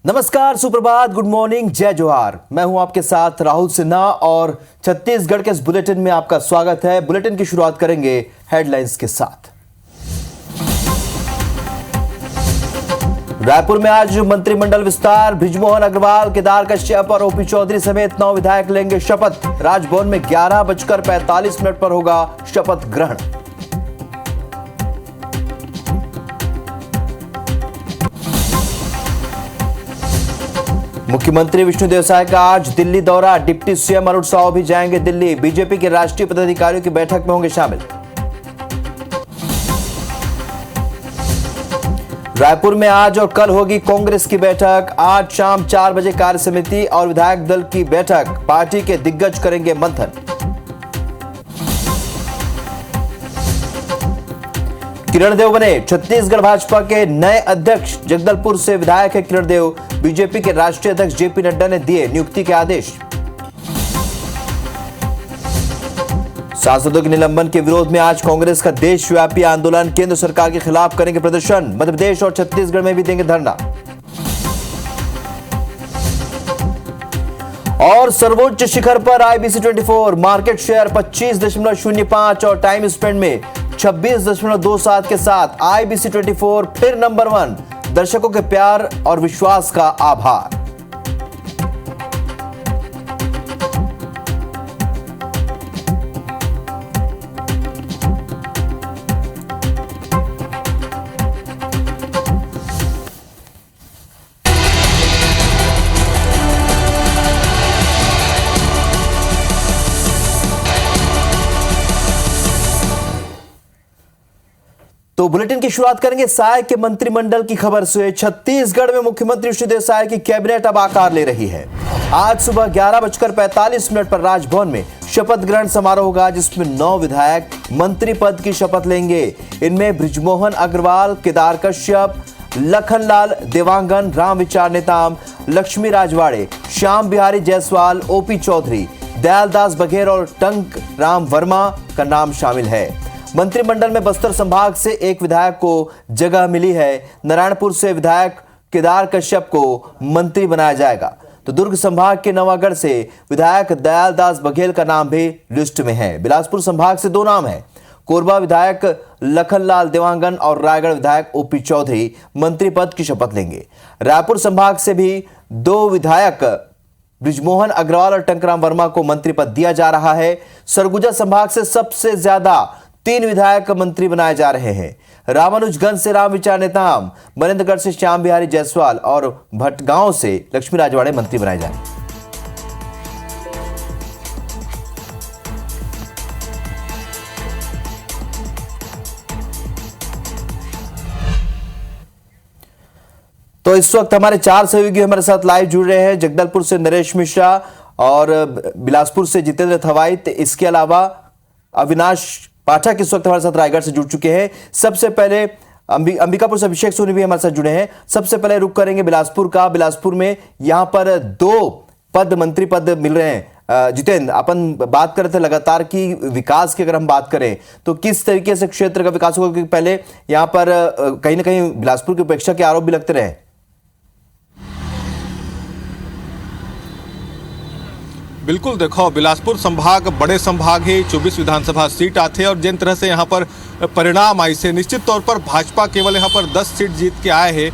नमस्कार, सुप्रभात, good morning, जय जोहार। मैं हूं आपके साथ राहुल सिन्हा और छत्तीसगढ़ के इस बुलेटिन में आपका स्वागत है। बुलेटिन की शुरुआत करेंगे हेडलाइंस के साथ। रायपुर में आज मंत्रिमंडल विस्तार। बृजमोहन अग्रवाल, केदार कश्यप और ओपी चौधरी समेत 9 विधायक लेंगे शपथ। राजभवन में 11:45 पर होगा शपथ ग्रहण। मुख्यमंत्री विष्णुदेव साय का आज दिल्ली दौरा। डिप्टी सीएम अरुण साव भी जाएंगे दिल्ली। बीजेपी के राष्ट्रीय पदाधिकारियों की बैठक में होंगे शामिल। रायपुर में आज और कल होगी कांग्रेस की बैठक। आज शाम 4 बजे कार्य समिति और विधायक दल की बैठक। पार्टी के दिग्गज करेंगे मंथन। किरण देव बने छत्तीसगढ़ भाजपा के नए अध्यक्ष। जगदलपुर से विधायक है किरण देव। बीजेपी के राष्ट्रीय अध्यक्ष जेपी नड्डा ने दिए नियुक्ति के आदेश। सांसदों के निलंबन के विरोध में आज कांग्रेस का देशव्यापी आंदोलन। केंद्र सरकार के खिलाफ करेंगे प्रदर्शन। मध्य प्रदेश और छत्तीसगढ़ में भी देंगे धरना। और सर्वोच्च शिखर पर आईबीसी 24। मार्केट शेयर 25.05 और टाइम स्पेंड में 26.27 के साथ आईबीसी 24 फिर नंबर 1। दर्शकों के प्यार और विश्वास का आभार। तो बुलेटिन की शुरुआत करेंगे साय के मंत्रिमंडल की खबर से। छत्तीसगढ़ में मुख्यमंत्री विष्णुदेव साय की कैबिनेट अब आकार ले रही है। आज सुबह 11:45 पर राजभवन में शपथ ग्रहण समारोह होगा, जिसमें 9 विधायक मंत्री पद की शपथ लेंगे। इनमें बृजमोहन अग्रवाल, केदार कश्यप, लखनलाल देवांगन, रामविचार नेताम, लक्ष्मी राजवाड़े, श्याम बिहारी जायसवाल, ओपी चौधरी, दयालदास बघेल और टंक राम वर्मा का नाम शामिल है। मंत्रिमंडल में बस्तर संभाग से एक विधायक को जगह मिली है। नारायणपुर से विधायक केदार कश्यप को मंत्री बनाया जाएगा। तो दुर्ग संभाग के नवागढ़ से विधायक दयालदास बघेल का नाम भी लिस्ट में है। बिलासपुर संभाग से 2 नाम हैं। कोरबा विधायक लखनलाल देवांगन और रायगढ़ विधायक ओपी चौधरी मंत्री पद की शपथ लेंगे। रायपुर संभाग से भी 2 विधायक बृजमोहन अग्रवाल और टंकराम वर्मा को मंत्री पद दिया जा रहा है। सरगुजा संभाग से सबसे ज्यादा 3 विधायक मंत्री बनाए जा रहे हैं। रामानुजगंज से रामविचार नेताम, मनेन्द्रगढ़ से श्याम बिहारी जायसवाल और भटगांव से लक्ष्मी राजवाड़े मंत्री बनाए जा रहे हैं। तो इस वक्त हमारे 4 सहयोगी हमारे साथ लाइव जुड़ रहे हैं। जगदलपुर से नरेश मिश्रा और बिलासपुर से जितेंद्र थवाइत। इसके अलावा अविनाश पाठक इस वक्त हमारे साथ रायगढ़ से जुड़ चुके हैं। सबसे पहले अंबिकापुर से अभिषेक सोनी भी हमारे साथ जुड़े हैं। सबसे पहले रुक करेंगे बिलासपुर का। बिलासपुर में यहां पर 2 मंत्री पद मिल रहे हैं। जितेंद्र, अपन बात कर रहे थे लगातार की विकास की, अगर हम बात करें तो किस तरीके से क्षेत्र का विकास होगा, क्योंकि पहले यहां पर कहीं ना कहीं बिलासपुर की उपेक्षा के आरोप भी लगते रहे। बिल्कुल, देखो बिलासपुर संभाग बड़े संभाग है। 24 विधानसभा सीट आते हैं और जिन तरह से यहाँ पर परिणाम आई से निश्चित तौर पर भाजपा केवल यहाँ पर 10 सीट जीत के आए हैं।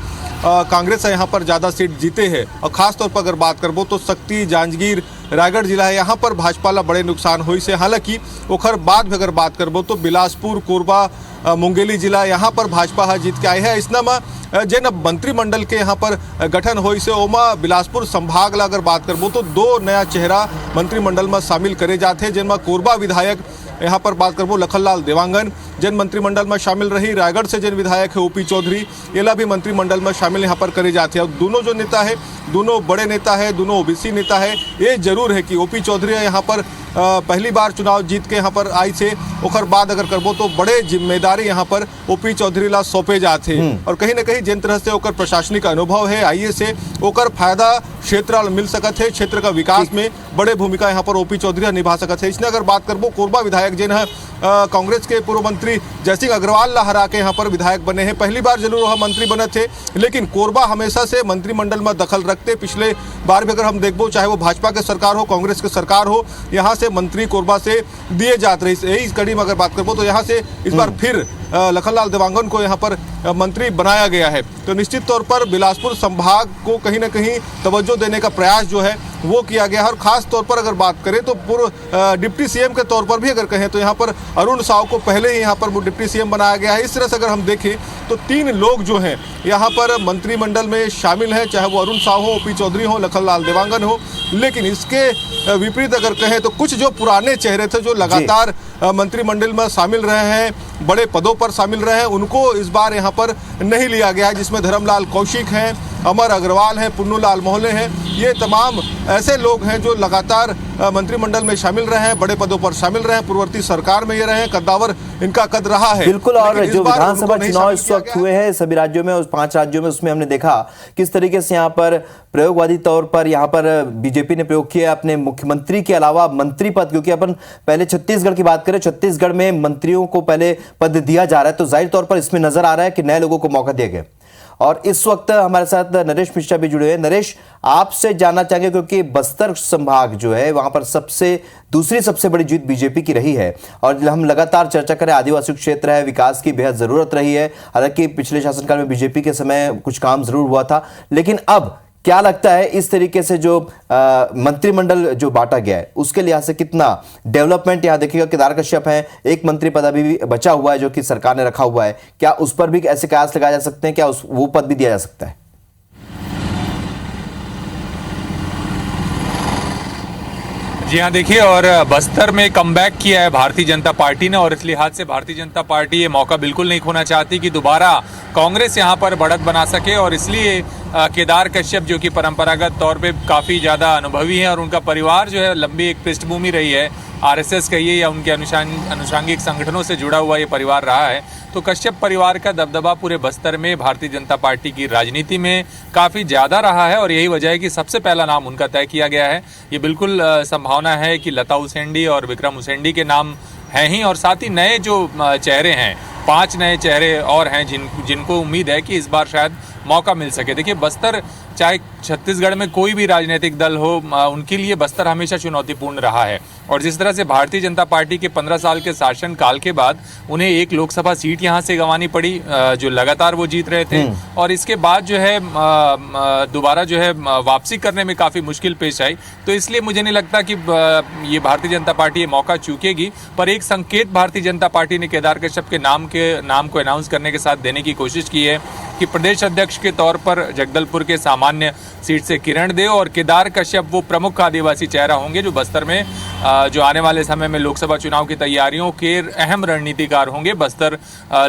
कांग्रेस यहाँ पर ज़्यादा सीट जीते हैं। और खास तौर पर अगर बात करबो तो शक्ति, जांजगीर, रायगढ़ जिला है, यहाँ पर भाजपा ला बड़े नुकसान हुई से। हालांकि ओखर बाद में अगर बात करबो तो बिलासपुर, कोरबा, मुंगेली जिला यहाँ पर भाजपा जीत के आए हैं। इसना में जिन मंत्रिमंडल के यहाँ पर गठन हुई से ओमा बिलासपुर संभाग ला अगर बात करबो तो 2 नया चेहरा मंत्रिमंडल में शामिल करे जाते हैं, जिनमें कोरबा विधायक यहाँ पर बात करबो लखनलाल देवांगन जिन मंत्रिमंडल में शामिल रही। रायगढ़ से जिन विधायक है ओपी चौधरी, येला भी मंत्रिमंडल में शामिल यहाँ पर करे जाते हैं। और दोनों जो नेता है, दोनों बड़े नेता है, दोनों ओबीसी नेता है। ये जरूर है कि ओपी चौधरी यहाँ पर पहली बार चुनाव जीत के यहाँ पर आई से ओकर बाद अगर करबो तो बड़े जिम्मेदारी यहाँ पर ओपी चौधरी ला सौंपे जाते और कहीं ना कहीं जिन तरह से ओकर प्रशासनिक अनुभव है आइए से ओकर फायदा क्षेत्र मिल सकत है, क्षेत्र का विकास में बड़े भूमिका यहाँ पर ओपी चौधरी निभा सकत है। इसने अगर बात करबो कोरबा विधायक जिन है कांग्रेस के पूर्व मंत्री जयसिंह अग्रवाल ला हरा के यहाँ पर विधायक बने हैं। पहली बार जरूर वह मंत्री बने थे, लेकिन कोरबा हमेशा से मंत्रिमंडल में दखल रखते। पिछले बार भी अगर हम देखबो चाहे वो भाजपा के सरकार हो कांग्रेस के सरकार हो, यहाँ से मंत्री कोरबा से दिए जाते रहे। यही कड़ी में अगर बात करबो तो यहाँ से इस बार फिर लखनलाल देवांगन को यहाँ पर मंत्री बनाया गया है। तो निश्चित तौर पर बिलासपुर संभाग को कहीं ना कहीं तवज्जो देने का प्रयास जो है वो किया गया है। और खास तौर पर अगर बात करें तो पूर्व डिप्टी सीएम के तौर पर भी अगर कहें तो यहाँ पर अरुण साव को पहले ही यहाँ पर डिप्टी सीएम बनाया गया है। इस तरह से अगर हम देखें तो 3 लोग जो हैं यहाँ पर मंत्रिमंडल में शामिल हैं, चाहे वो अरुण साव हो, ओपी चौधरी हो, लखनलाल देवांगन हो। लेकिन इसके विपरीत अगर कहें तो कुछ जो पुराने चेहरे थे जो लगातार मंत्रिमंडल में शामिल रहे हैं, बड़े पदों पर शामिल रहे हैं, उनको इस बार यहाँ पर नहीं लिया गया है, जिसमें धर्मलाल कौशिक हैं, अमर अग्रवाल हैं, पुन्नूलाल मोहले हैं। ये तमाम ऐसे लोग हैं जो लगातार मंत्रिमंडल में शामिल रहे हैं, बड़े पदों पर शामिल रहे हैं, पूर्ववर्ती सरकार में ये रहे हैं, कद्दावर इनका कद रहा है। बिल्कुल। और जो विधानसभा चुनाव इस वक्त हुए हैं सभी राज्यों में, उस 5 राज्यों में, उसमें हमने देखा किस तरीके से यहाँ पर प्रयोगवादी तौर पर यहाँ पर बीजेपी ने प्रयोग किया अपने मुख्यमंत्री के अलावा मंत्री पद। क्योंकि अपन पहले छत्तीसगढ़ की बात करें, छत्तीसगढ़ में मंत्रियों को पहले पद दिया जा रहा है, तो जाहिर तौर पर इसमें नजर आ रहा है कि नए लोगों को मौका दिया गया। और इस वक्त हमारे साथ नरेश मिश्रा भी जुड़े हैं। नरेश, आपसे जानना चाहेंगे क्योंकि बस्तर संभाग जो है वहां पर दूसरी सबसे बड़ी जीत बीजेपी की रही है और हम लगातार चर्चा करें, आदिवासी क्षेत्र है, विकास की बेहद जरूरत रही है। हालांकि पिछले शासनकाल में बीजेपी के समय कुछ काम जरूर हुआ था, लेकिन अब क्या लगता है इस तरीके से जो मंत्रिमंडल जो बांटा गया है उसके लिहाज से कितना डेवलपमेंट यहाँ देखिएगा। केदार कश्यप है, एक मंत्री पद अभी भी बचा हुआ है जो कि सरकार ने रखा हुआ है, क्या उस पर भी ऐसे कयास लगाए जा सकते हैं, क्या वो पद भी दिया जा सकता है? जी हाँ, देखिए, और बस्तर में कमबैक किया है भारतीय जनता पार्टी ने और इस लिहाज से भारतीय जनता पार्टी ये मौका बिल्कुल नहीं खोना चाहती कि दोबारा कांग्रेस यहाँ पर बढ़त बना सके। और इसलिए केदार कश्यप जो कि परंपरागत तौर पे काफ़ी ज़्यादा अनुभवी हैं और उनका परिवार जो है लंबी एक पृष्ठभूमि रही है, आरएसएस कहिए या उनके अनुषांगिक संगठनों से जुड़ा हुआ ये परिवार रहा है, तो कश्यप परिवार का दबदबा पूरे बस्तर में भारतीय जनता पार्टी की राजनीति में काफ़ी ज़्यादा रहा है और यही वजह है कि सबसे पहला नाम उनका तय किया गया है। ये बिल्कुल संभावना है कि लता उसेंडी और विक्रम उसेंडी के नाम हैं ही, और साथ ही नए जो चेहरे हैं, 5 नए चेहरे और हैं जिनको उम्मीद है कि इस बार शायद मौका मिल सके। देखिए, बस्तर चाहे छत्तीसगढ़ में कोई भी राजनीतिक दल हो, उनके लिए बस्तर हमेशा चुनौतीपूर्ण रहा है। और जिस तरह से भारतीय जनता पार्टी के 15 साल के शासन काल के बाद उन्हें एक लोकसभा सीट यहाँ से गंवानी पड़ी जो लगातार वो जीत रहे थे, और इसके बाद जो है दोबारा जो है वापसी करने में काफ़ी मुश्किल पेश आई। तो इसलिए मुझे नहीं लगता कि ये भारतीय जनता पार्टी ये मौका चूकेगी, पर एक संकेत भारतीय जनता पार्टी ने केदार कश्यप के नाम को अनाउंस करने के साथ देने की कोशिश की है कि प्रदेश अध्यक्ष के तौर पर जगदलपुर के सामान्य सीट से किरण देव और केदार कश्यप वो प्रमुख आदिवासी चेहरा होंगे जो बस्तर में जो आने वाले समय में लोकसभा चुनाव की तैयारियों के अहम रणनीतिकार होंगे बस्तर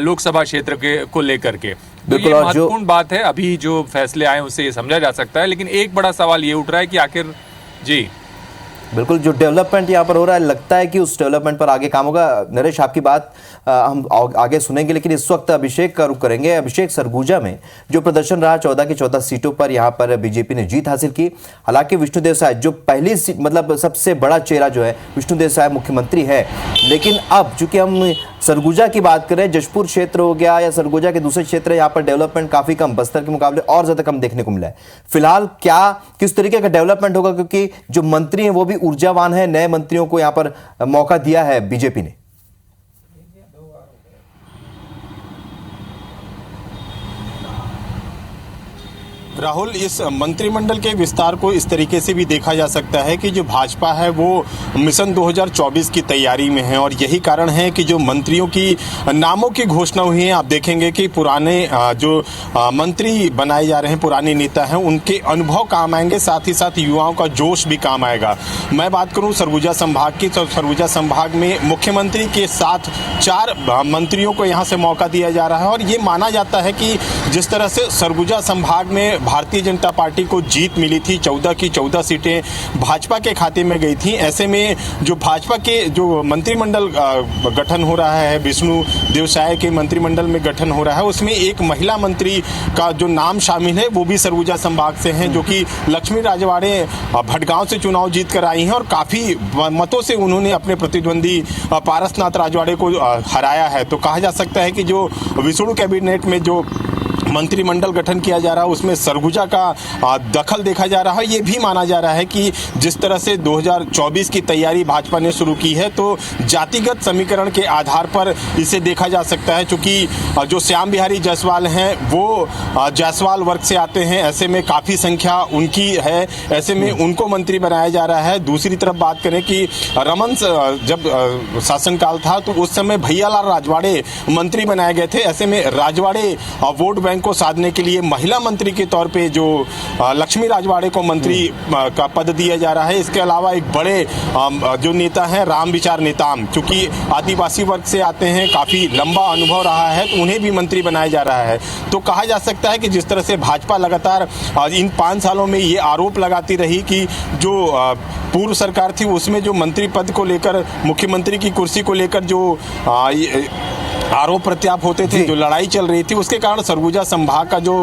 लोकसभा क्षेत्र को लेकर के। तो ये महत्वपूर्ण बात है, अभी जो फैसले आए उससे ये समझा जा सकता है, लेकिन एक बड़ा सवाल ये उठ रहा है कि आखिर जी बिल्कुल जो डेवलपमेंट यहाँ पर हो रहा है, लगता है कि उस डेवलपमेंट पर आगे काम होगा। नरेश, आपकी बात हम आगे सुनेंगे, लेकिन इस वक्त अभिषेक का रुख करेंगे। अभिषेक, सरगुजा में जो प्रदर्शन रहा 14 की 14 सीटों पर यहाँ पर बीजेपी ने जीत हासिल की। हालांकि विष्णुदेव साय जो पहली मतलब सबसे बड़ा चेहरा जो है विष्णुदेव साय मुख्यमंत्री है, लेकिन अब चूंकि हम सरगुजा की बात करें, जशपुर क्षेत्र हो गया या सरगुजा के दूसरे क्षेत्र, यहाँ पर डेवलपमेंट काफी कम, बस्तर के मुकाबले और ज्यादा कम देखने को मिला है। फिलहाल किस तरीके का डेवलपमेंट होगा, क्योंकि जो मंत्री हैं वो भी ऊर्जावान है, नए मंत्रियों को यहाँ पर मौका दिया है बीजेपी ने। राहुल, इस मंत्रिमंडल के विस्तार को इस तरीके से भी देखा जा सकता है कि जो भाजपा है वो मिशन 2024 की तैयारी में है और यही कारण है कि जो मंत्रियों की नामों की घोषणा हुई है, आप देखेंगे कि पुराने जो मंत्री बनाए जा रहे हैं, पुराने नेता हैं, उनके अनुभव काम आएंगे, साथ ही साथ युवाओं का जोश भी काम आएगा। मैं बात करूं सरगुजा संभाग की, तो सरगुजा संभाग में मुख्यमंत्री के साथ 4 मंत्रियों को यहाँ से मौका दिया जा रहा है और ये माना जाता है कि जिस तरह से सरगुजा संभाग में भारतीय जनता पार्टी को जीत मिली थी, 14 की 14 सीटें भाजपा के खाते में गई थी। ऐसे में जो भाजपा के जो मंत्रिमंडल गठन हो रहा है, विष्णु देव साय के मंत्रिमंडल में गठन हो रहा है, उसमें एक महिला मंत्री का जो नाम शामिल है वो भी सरगुजा संभाग से हैं, जो कि लक्ष्मी राजवाड़े भटगांव से चुनाव जीत कर आई हैं और काफ़ी मतों से उन्होंने अपने प्रतिद्वंदी पारसनाथ राजवाड़े को हराया है। तो कहा जा सकता है कि जो विष्णु कैबिनेट में जो मंत्रिमंडल गठन किया जा रहा है उसमें सरगुजा का दखल देखा जा रहा है। ये भी माना जा रहा है कि जिस तरह से 2024 की तैयारी भाजपा ने शुरू की है तो जातिगत समीकरण के आधार पर इसे देखा जा सकता है, क्योंकि जो श्याम बिहारी जायसवाल हैं वो जायसवाल वर्ग से आते हैं, ऐसे में काफ़ी संख्या उनकी है, ऐसे में उनको मंत्री बनाया जा रहा है। दूसरी तरफ बात करें कि रमन जब शासनकाल था तो उस समय भैयालाल राजवाड़े मंत्री बनाए गए थे, ऐसे में राजवाड़े वोट बैंक को साधने के लिए महिला मंत्री के तौर पे जो लक्ष्मी राजवाड़े को मंत्री का पद दिया जा रहा है। इसके अलावा एक बड़े जो नेता हैं राम विचार नेताम, क्योंकि आदिवासी वर्ग से आते हैं, काफ़ी लंबा अनुभव रहा है, तो उन्हें भी मंत्री बनाया जा रहा है। तो कहा जा सकता है कि जिस तरह से भाजपा लगातार इन 5 सालों में ये आरोप लगाती रही कि जो पूर्व सरकार थी उसमें जो मंत्री पद को लेकर, मुख्यमंत्री की कुर्सी को लेकर जो आरोप प्रत्यारोप होते थे, जो लड़ाई चल रही थी, उसके कारण सरगुजा संभाग का जो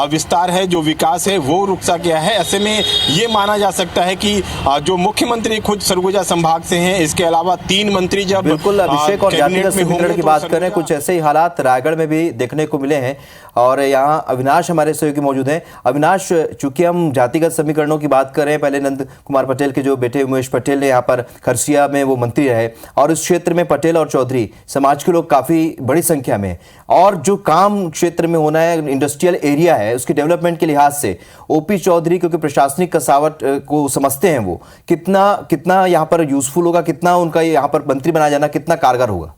विस्तार है, जो विकास है, वो रुक सा गया है। ऐसे में ये माना जा सकता है कि जो मुख्यमंत्री खुद सरगुजा संभाग से हैं, इसके अलावा 3 मंत्री जब बिल्कुल अभिषेक और जातिगत समीकरण की बात करें, कुछ ऐसे ही हालात रायगढ़ में भी देखने को मिले हैं और यहाँ अविनाश हमारे सहयोगी मौजूद हैं। अविनाश, चूंकि हम जातिगत समीकरणों की बात करें, पहले नंद कुमार पटेल के जो बेटे उमेश पटेल ने यहाँ पर खरसिया में वो मंत्री रहे और इस क्षेत्र में पटेल और चौधरी समाज के लोग काफी बड़ी संख्या में, और जो काम क्षेत्र में होना है, इंडस्ट्रियल एरिया है, उसके डेवलपमेंट के लिहाज से ओपी चौधरी क्योंकि प्रशासनिक कसावट को समझते हैं, वो कितना यहाँ पर यूजफुल होगा, कितना उनका यहाँ पर मंत्री बनाया जाना कितना कारगर होगा?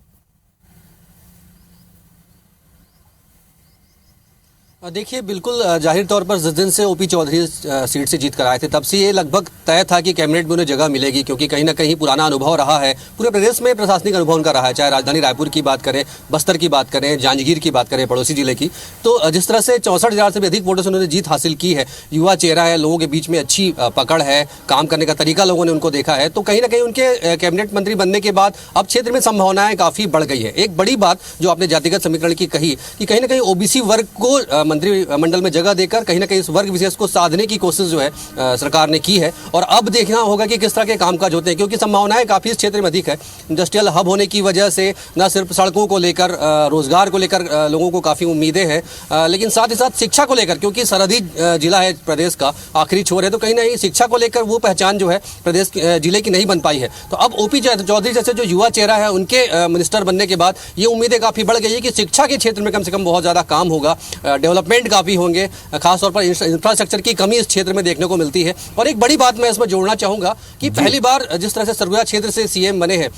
देखिए, बिल्कुल जाहिर तौर पर जिस दिन से ओपी चौधरी सीट से जीत कर आए थे तब से ये लगभग तय था कि कैबिनेट में उन्हें जगह मिलेगी, क्योंकि कहीं ना कहीं पुराना अनुभव रहा है, पूरे प्रदेश में प्रशासनिक अनुभव उनका रहा है, चाहे राजधानी रायपुर की बात करें, बस्तर की बात करें, जांजगीर की बात करें, पड़ोसी जिले की। तो जिस तरह से 64,000 से भी अधिक वोटों से उन्होंने जीत हासिल की है, युवा चेहरा है, लोगों के बीच में अच्छी पकड़ है, काम करने का तरीका लोगों ने उनको देखा है, तो कहीं ना कहीं उनके कैबिनेट मंत्री बनने के बाद अब क्षेत्र में संभावनाएं काफ़ी बढ़ गई है। एक बड़ी बात जो आपने जातिगत समीकरण की कही कि कहीं ना कहीं ओबीसी वर्ग को मंत्रिमंडल में जगह देकर कहीं ना कहीं इस वर्ग विशेष को साधने की कोशिश जो है सरकार ने की है, और अब देखना होगा कि किस तरह के कामकाज होते हैं, क्योंकि संभावनाएं काफी इस क्षेत्र में अधिक है। इंडस्ट्रियल हब होने की वजह से न सिर्फ सड़कों को लेकर, रोजगार को लेकर लोगों को काफी उम्मीदें हैं, लेकिन साथ ही साथ शिक्षा को लेकर, क्योंकि सरहदी जिला है प्रदेश का, आखिरी छोर है, तो कहीं ना कहीं शिक्षा को लेकर वो पहचान जो है प्रदेश जिले की नहीं बन पाई है। तो अब ओपी चौधरी जैसे जो युवा चेहरा है, उनके मिनिस्टर बनने के बाद ये उम्मीदें काफी बढ़ गई है कि शिक्षा के क्षेत्र में कम से कम बहुत ज्यादा काम होगा, डेवलपमेंट काफी होंगे, खासतौर पर इंफ्रास्ट्रक्चर की कमी इस क्षेत्र में देखने को मिलती है। और एक बड़ी बात मैं इसमें जोड़ना चाहूंगा कि पहली बार जिस तरह से सरगुजा क्षेत्र से सीएम बने हैं,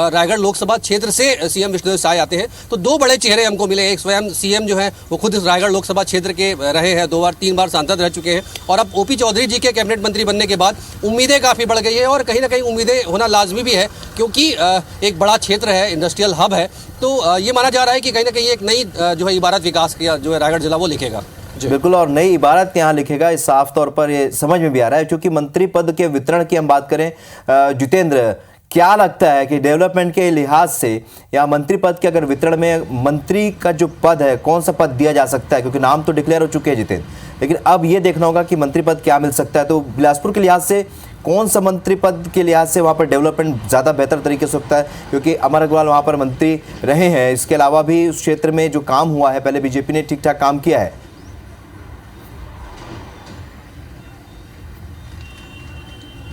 रायगढ़ लोकसभा क्षेत्र से सीएम विष्णुदेव साय आते हैं, तो 2 बड़े चेहरे हमको मिले। एक स्वयं सीएम जो है वो खुद इस रायगढ़ लोकसभा क्षेत्र के रहे हैं, 2 बार 3 बार सांसद रह चुके हैं, और अब ओपी चौधरी जी के कैबिनेट मंत्री बनने के बाद उम्मीदें काफी बढ़ गई है, और कहीं ना कहीं उम्मीदें होना लाजमी भी है, क्योंकि एक बड़ा क्षेत्र है, इंडस्ट्रियल हब है, तो ये माना जा रहा है कि कहीं ना कहीं एक नई जो है इबारत विकास की जो है रायगढ़ जिला वो लिखेगा। बिल्कुल, और नई इबारत यहाँ लिखेगा, इस साफ तौर पर ये समझ में भी आ रहा है। क्योंकि मंत्री पद के वितरण की हम बात करें, जितेंद्र, क्या लगता है कि डेवलपमेंट के लिहाज से या मंत्री पद के अगर वितरण में मंत्री का जो पद है, कौन सा पद दिया जा सकता है? क्योंकि नाम तो डिक्लेयर हो चुके हैं जितेंद्र, लेकिन अब ये देखना होगा कि मंत्री पद क्या मिल सकता है। तो बिलासपुर के लिहाज से कौन सा मंत्री पद के लिहाज से वहाँ पर डेवलपमेंट ज़्यादा बेहतर तरीके से होता है? क्योंकि अमर अग्रवाल वहाँ पर मंत्री रहे हैं, इसके अलावा भी उस क्षेत्र में जो काम हुआ है, पहले बीजेपी ने ठीक ठाक काम किया है।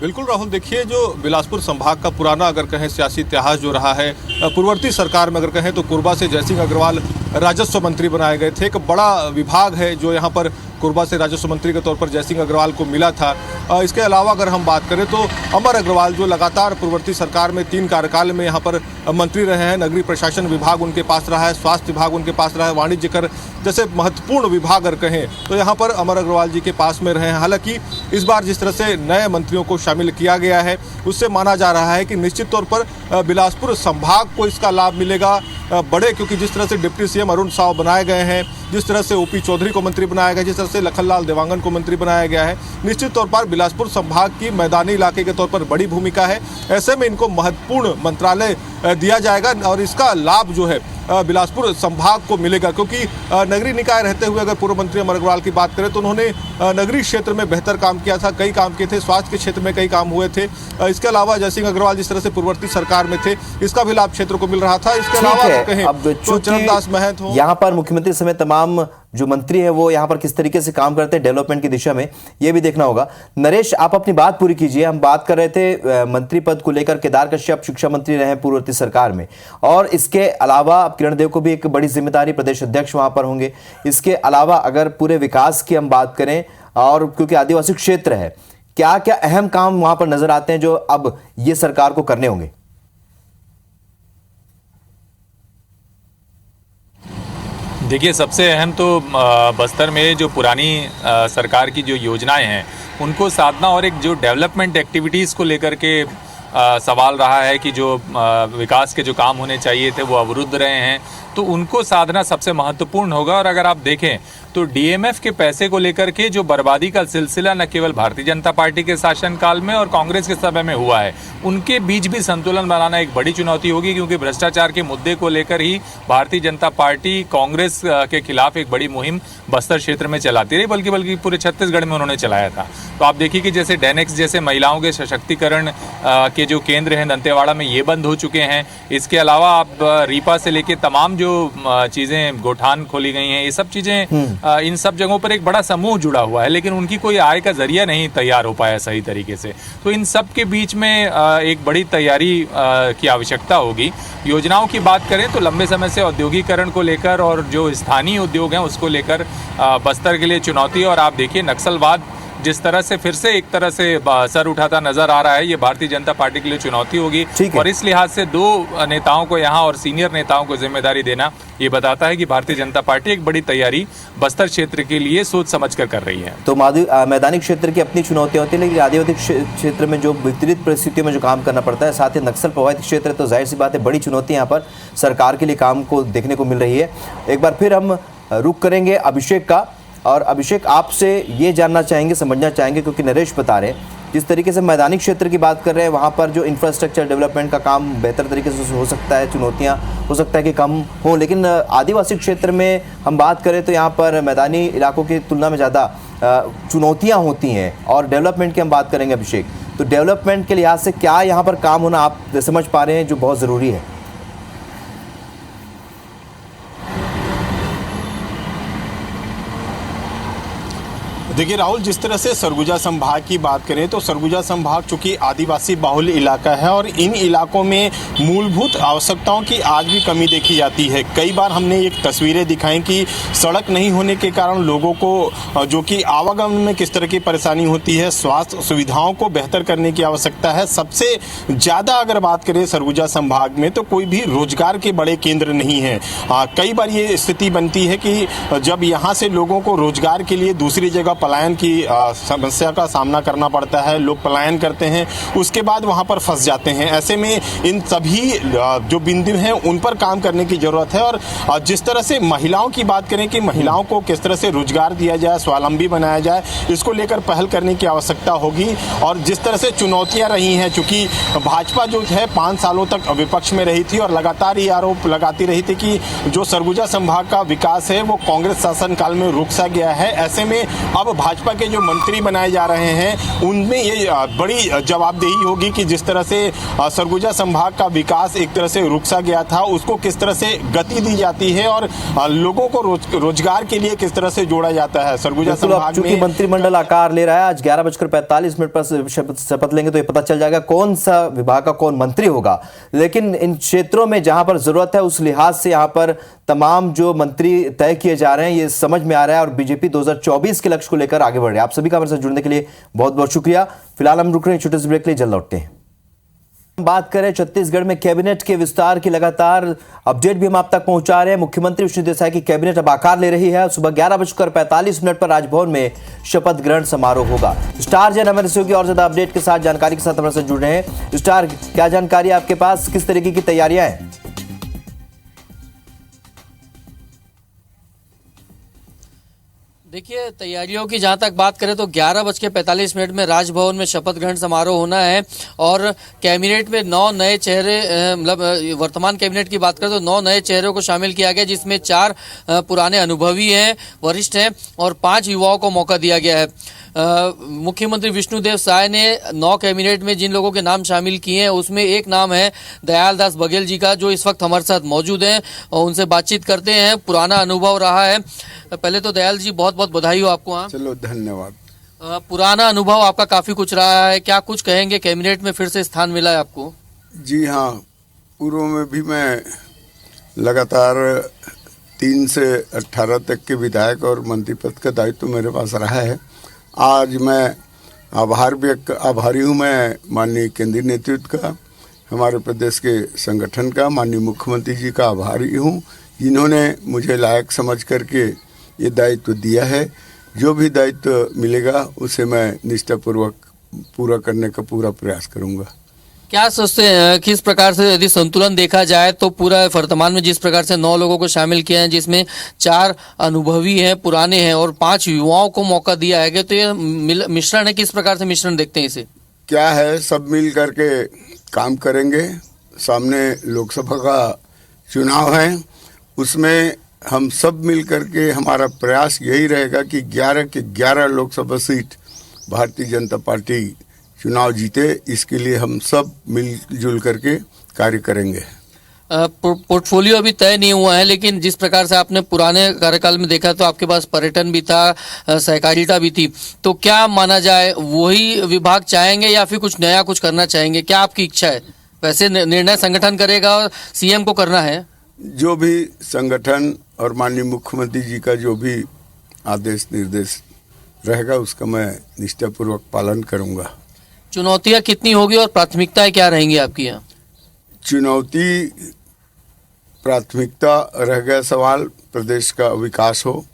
बिल्कुल राहुल, देखिए जो बिलासपुर संभाग का पुराना अगर कहें सियासी इतिहास जो रहा है, पूर्ववर्ती सरकार में अगर कहें तो कोरबा से जयसिंह अग्रवाल राजस्व मंत्री बनाए गए थे। एक बड़ा विभाग है जो यहाँ पर कोरबा से राजस्व मंत्री के तौर पर जयसिंह अग्रवाल को मिला था। इसके अलावा अगर हम बात करें तो अमर अग्रवाल जो लगातार पूर्ववर्ती सरकार में 3 कार्यकाल में यहाँ पर मंत्री रहे हैं, नगरीय प्रशासन विभाग उनके पास रहा है, स्वास्थ्य विभाग उनके पास रहा है, वाणिज्य कर जैसे महत्वपूर्ण विभाग अगर कहें तो यहाँ पर अमर अग्रवाल जी के पास में रहे हैं। हालांकि इस बार जिस तरह से नए मंत्रियों को शामिल किया गया है, उससे माना जा रहा है कि निश्चित तौर पर बिलासपुर संभाग को इसका लाभ मिलेगा बड़े, क्योंकि जिस तरह से डिप्टी सीएम अरुण साव बनाए गए हैं, जिस तरह से ओपी चौधरी को मंत्री बनाया गया, जिस तरह से लखनलाल देवांगन को मंत्री बनाया गया है। निश्चित तौर पर बिलासपुर संभाग की मैदानी इलाके के तौर पर बड़ी भूमिका है। ऐसे में इनको महत्वपूर्ण मंत्रालय दिया जाएगा और इसका लाभ जो है बिलासपुर संभाग को मिलेगा, क्योंकि नगरीय निकाय रहते हुए अगर पूर्व मंत्री अमर अग्रवाल की बात करें तो उन्होंने नगरीय क्षेत्र में बेहतर काम किया था, कई काम किए थे, स्वास्थ्य के क्षेत्र में कई काम हुए थे। इसके अलावा जयसिंह अग्रवाल जिस तरह से पूर्ववर्ती सरकार में थे, इसका भी लाभ क्षेत्र को मिल रहा था। इसके अलावा कहें तो चरणदास महंत हो, यहाँ पर मुख्यमंत्री समेत तमाम जो मंत्री है वो यहाँ पर किस तरीके से काम करते हैं डेवलपमेंट की दिशा में, ये भी देखना होगा। नरेश, आप अपनी बात पूरी कीजिए। हम बात कर रहे थे मंत्री पद को लेकर, केदार कश्यप शिक्षा मंत्री रहे पूर्ववर्ती सरकार में, और इसके अलावा अब किरण देव को भी एक बड़ी जिम्मेदारी, प्रदेश अध्यक्ष वहां पर होंगे। इसके अलावा अगर पूरे विकास की हम बात करें, और क्योंकि आदिवासी क्षेत्र है, क्या क्या अहम काम वहां पर नजर आते हैं जो अब ये सरकार को करने होंगे? देखिए, सबसे अहम तो बस्तर में जो पुरानी सरकार की जो योजनाएं हैं उनको साधना, और एक जो डेवलपमेंट एक्टिविटीज़ को लेकर के सवाल रहा है कि जो विकास के जो काम होने चाहिए थे वो अवरुद्ध रहे हैं, तो उनको साधना सबसे महत्वपूर्ण होगा। और अगर आप देखें तो डीएमएफ के पैसे को लेकर के जो बर्बादी का सिलसिला न केवल भारतीय जनता पार्टी के शासनकाल में और कांग्रेस के समय में हुआ है, उनके बीच भी संतुलन बनाना एक बड़ी चुनौती होगी, क्योंकि भ्रष्टाचार के मुद्दे को लेकर ही भारतीय जनता पार्टी कांग्रेस के खिलाफ एक बड़ी मुहिम बस्तर क्षेत्र में चलाती रही, बल्कि पूरे छत्तीसगढ़ में उन्होंने चलाया था। तो आप देखिए कि जैसे डेनेक्स जैसे महिलाओं के सशक्तिकरण के जो केंद्र हैं दंतेवाड़ा में, ये बंद हो चुके हैं। इसके अलावा आप रीपा से लेके तमाम जो चीज़ें, गोठान खोली गई हैं, ये सब चीज़ें, इन सब जगहों पर एक बड़ा समूह जुड़ा हुआ है, लेकिन उनकी कोई आय का जरिया नहीं तैयार हो पाया सही तरीके से। तो इन सब के बीच में एक बड़ी तैयारी की आवश्यकता होगी। योजनाओं की बात करें तो लंबे समय से औद्योगिकरण को लेकर और जो स्थानीय उद्योग हैं उसको लेकर बस्तर के लिए चुनौती है। और आप देखिए नक्सलवाद जिस तरह से फिर से एक तरह से सर उठाता नजर आ रहा है, ये भारतीय जनता पार्टी के लिए चुनौती होगी। और इस लिहाज से दो नेताओं को यहाँ और सीनियर नेताओं को जिम्मेदारी देना ये बताता है कि भारतीय जनता पार्टी एक बड़ी तैयारी बस्तर क्षेत्र के लिए सोच समझ कर रही है। तो मैदानी क्षेत्र की अपनी चुनौतियां होती है, लेकिन आदिवासी क्षेत्र में जो विपरीत परिस्थितियों में जो काम करना पड़ता है, साथ ही नक्सल प्रभावित क्षेत्र, तो जाहिर सी बात है बड़ी चुनौती यहाँ पर सरकार के लिए काम को देखने को मिल रही है। एक बार फिर हम रुख करेंगे अभिषेक का, और अभिषेक आपसे ये जानना चाहेंगे, समझना चाहेंगे, क्योंकि नरेश बता रहे जिस तरीके से मैदानी क्षेत्र की बात कर रहे हैं, वहाँ पर जो इंफ्रास्ट्रक्चर डेवलपमेंट का काम बेहतर तरीके से हो सकता है, चुनौतियाँ हो सकता है कि कम हो, लेकिन आदिवासी क्षेत्र में हम बात करें तो यहाँ पर मैदानी इलाकों की तुलना में ज़्यादा चुनौतियाँ होती हैं। और डेवलपमेंट की हम बात करेंगे अभिषेक, तो डेवलपमेंट के लिहाज से क्या यहाँ पर काम होना आप समझ पा रहे हैं जो बहुत ज़रूरी है? देखिए राहुल, जिस तरह से सरगुजा संभाग की बात करें तो सरगुजा संभाग चूंकि आदिवासी बाहुल इलाका है और इन इलाकों में मूलभूत आवश्यकताओं की आज भी कमी देखी जाती है। कई बार हमने एक तस्वीरें दिखाई कि सड़क नहीं होने के कारण लोगों को जो कि आवागमन में किस तरह की परेशानी होती है, स्वास्थ्य सुविधाओं को बेहतर करने की आवश्यकता है। सबसे ज़्यादा अगर बात करें सरगुजा संभाग में तो कोई भी रोजगार के बड़े केंद्र नहीं है। कई बार ये स्थिति बनती है कि जब यहाँ से लोगों को रोजगार के लिए दूसरी जगह पलायन की समस्या का सामना करना पड़ता है, लोग पलायन करते हैं, उसके बाद वहां पर फंस जाते हैं। ऐसे में इन सभी जो बिंदु हैं उन पर काम करने की जरूरत है। और जिस तरह से महिलाओं की बात करें कि महिलाओं को किस तरह से रोजगार दिया जाए, स्वावलंबी बनाया जाए, इसको लेकर पहल करने की आवश्यकता होगी। और जिस तरह से चुनौतियां रही हैं, चूंकि भाजपा जो है 5 सालों तक विपक्ष में रही थी और लगातार ये आरोप लगाती रही थी कि जो सरगुजा संभाग का विकास है वो कांग्रेस शासनकाल में रुक सा गया है। ऐसे में अब भाजपा के जो मंत्री बनाए जा रहे हैं उनमें ये बड़ी जवाबदेही होगी कि जिस तरह से सरगुजा संभाग का विकास एक तरह से रुक सा गया था, उसको किस तरह से गति दी जाती है और लोगों को रोजगार के लिए किस तरह से जोड़ा जाता है। सरगुजा संभाग में मंत्रिमंडल आकार ले रहा है, आज 11:45 पर शपथ लेंगे तो ये पता चल जाएगा कौन सा विभाग का कौन मंत्री होगा। लेकिन इन क्षेत्रों में जहां पर जरूरत है उस लिहाज से यहाँ पर तमाम जो मंत्री तय किए जा रहे हैं ये समझ में आ रहा है, और बीजेपी 2024 के लक्ष्य को लेकर आगे बढ़ रही है। आप सभी का हमारे साथ जुड़ने के लिए बहुत बहुत शुक्रिया। फिलहाल हम रुक रहे हैं छोटे से ब्रेक के लिए, जल्द लौटते हैं। बात करें छत्तीसगढ़ में कैबिनेट के विस्तार की लगातार अपडेट भी हम आप तक पहुंचा रहे हैं। मुख्यमंत्री विष्णुदेव साय की कैबिनेट अब आकार ले रही है। सुबह 11:45 पर राजभवन में शपथ ग्रहण समारोह होगा। स्टार जैन हमारे की और ज्यादा अपडेट के साथ, जानकारी के साथ हमारे साथ जुड़ रहे हैं। स्टार, क्या जानकारी आपके पास, किस तरीके की तैयारियां हैं? देखिए, तैयारियों की जहां तक बात करें तो 11:45 में राजभवन में शपथ ग्रहण समारोह होना है और कैबिनेट में 9 नए चेहरे, मतलब वर्तमान कैबिनेट की बात करें तो 9 नए चेहरों को शामिल किया गया, जिसमें 4 पुराने अनुभवी हैं, वरिष्ठ हैं और 5 युवाओं को मौका दिया गया है। मुख्यमंत्री विष्णुदेव साय ने 9 कैबिनेट में जिन लोगों के नाम शामिल किए हैं उसमें एक नाम है दयाल दास बघेल जी का, जो इस वक्त हमारे साथ मौजूद हैं और उनसे बातचीत करते हैं। पुराना अनुभव रहा है। पहले तो दयाल जी बहुत बहुत बधाई हो आपको। हाँ, चलो धन्यवाद। पुराना अनुभव आपका काफी कुछ रहा है, क्या कुछ कहेंगे? कैबिनेट में फिर से स्थान मिला है आपको। जी हाँ, पूर्व में भी मैं लगातार 3 से 18 तक के विधायक और मंत्री पद का दायित्व मेरे पास रहा है। आज मैं आभारी हूँ मैं माननीय केंद्रीय नेतृत्व का, हमारे प्रदेश के संगठन का, माननीय मुख्यमंत्री जी का आभारी हूँ, जिन्होंने मुझे लायक समझ करके ये दायित्व दिया है। जो भी दायित्व मिलेगा उसे मैं निष्ठापूर्वक पूरा करने का पूरा प्रयास करूँगा। क्या सोचते हैं, किस प्रकार से यदि संतुलन देखा जाए तो पूरा वर्तमान में जिस प्रकार से 9 लोगों को शामिल किया है, जिसमें 4 अनुभवी हैं, पुराने हैं और 5 युवाओं को मौका दिया है, तो ये मिश्रण है, किस प्रकार से मिश्रण देखते हैं इसे? क्या है, सब मिल करके काम करेंगे। सामने लोकसभा का चुनाव है, उसमें हम सब मिल करके हमारा प्रयास यही रहेगा कि 11 के 11 लोकसभा सीट भारतीय जनता पार्टी चुनाव जीते। इसके लिए हम सब मिलजुल करके कार्य करेंगे। पोर्टफोलियो अभी तय नहीं हुआ है, लेकिन जिस प्रकार से आपने पुराने कार्यकाल में देखा तो आपके पास पर्यटन भी था, सहकारिता भी थी, तो क्या माना जाए वही विभाग चाहेंगे या फिर कुछ नया कुछ करना चाहेंगे? क्या आपकी इच्छा है? वैसे निर्णय संगठन करेगा और सीएम को करना है। जो भी संगठन और माननीय मुख्यमंत्री जी का जो भी आदेश निर्देश रहेगा उसका मैं निष्ठापूर्वक पालन करूंगा। चुनौतियां कितनी होगी और प्राथमिकताएं क्या रहेंगी आपकी यहाँ? चुनौती प्राथमिकता रह गया सवाल, प्रदेश का विकास हो,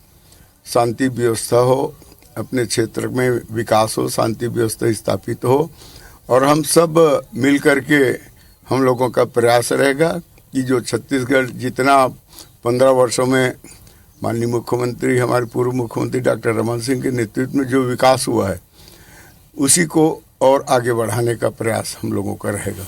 शांति व्यवस्था हो, अपने क्षेत्र में विकास हो, शांति व्यवस्था स्थापित हो और हम सब मिल करके हम लोगों का प्रयास रहेगा कि जो छत्तीसगढ़ जितना 15 वर्षों में माननीय मुख्यमंत्री, हमारे पूर्व मुख्यमंत्री डॉक्टर रमन सिंह के नेतृत्व में जो विकास हुआ है उसी को और आगे बढ़ाने का प्रयास हम लोगों का रहेगा।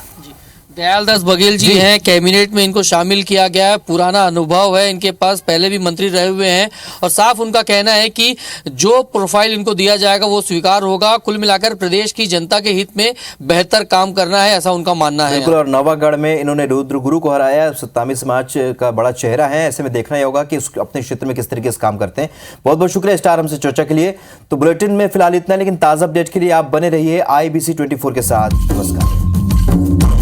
दयाल दास बघेल जी हैं, कैबिनेट में इनको शामिल किया गया है, पुराना अनुभव है इनके पास, पहले भी मंत्री रहे हुए हैं और साफ उनका कहना है कि जो प्रोफाइल इनको दिया जाएगा वो स्वीकार होगा। कुल मिलाकर प्रदेश की जनता के हित में बेहतर काम करना है, ऐसा उनका मानना है। बिल्कुल, और नवागढ़ में इन्होंने रुद्र गुरु को हराया, 27 समाज का बड़ा चेहरा है। ऐसे में देखना ही होगा कि अपने क्षेत्र में किस तरीके से काम करते हैं। बहुत बहुत शुक्रिया स्टार हमसे चर्चा के लिए। तो बुलेटिन में फिलहाल इतना, लेकिन ताजा अपडेट के लिए आप बने रहिए IBC 24 के साथ। नमस्कार।